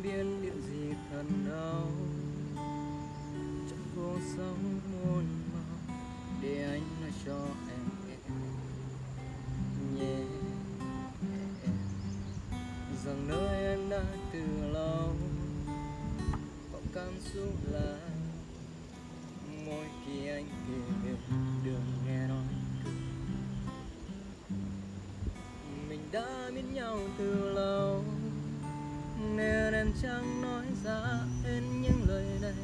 biết điều gì thật đau trong cuộc sống muôn màu, để anh nói cho em nghe nhé, rằng nơi em đã từ lâu có cảm xúc là mỗi khi anh kể về đường nghe nói mình đã biết nhau từ lâu, nên em chẳng nói ra hết những lời này,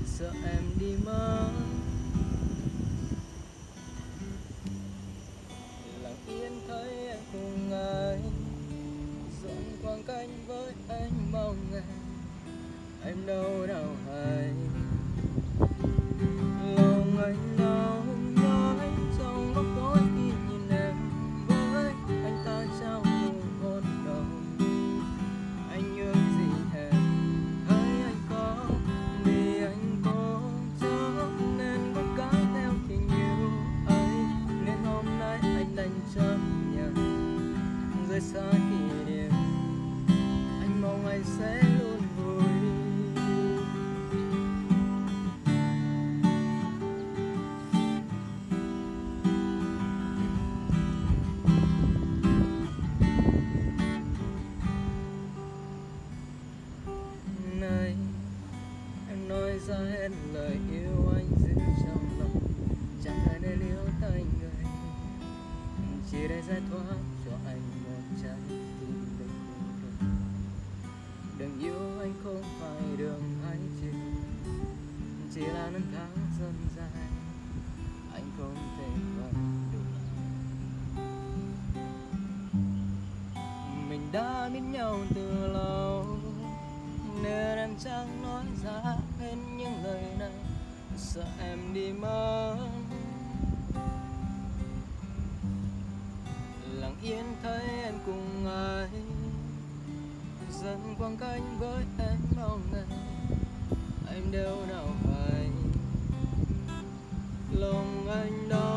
sợ em đi mất. Lặng yên thấy em cùng anh, dọn khoảng cách với anh bao ngày, em đâu nào hay lòng anh đau nhói trong góc tối khi nhìn em với anh ta trao nụ hôn đầu. Anh nhớ gì em hay anh có vì anh cố chấp nên cố gắng theo tình yêu ấy, nên hôm nay anh đành chấp nhận rời xa kỷ niệm. Anh mong anh sẽ luôn vui. Này em nói ra hết lời yêu anh giữ trong lòng, chẳng phải để liêu tay người, chỉ để giải thoát cho anh một trái tim đầy cô đơn. Đừng yêu anh không phải đường hay chịu, chỉ là năm tháng dần dài anh không thể quay được. Mình đã biết nhau từ lâu, nên em chẳng nói ra hết những lời này, sợ em đi mất. Lặng yên thấy em cùng ai, dần khoảng cách với em bao ngày, em đâu nào hay lòng anh đó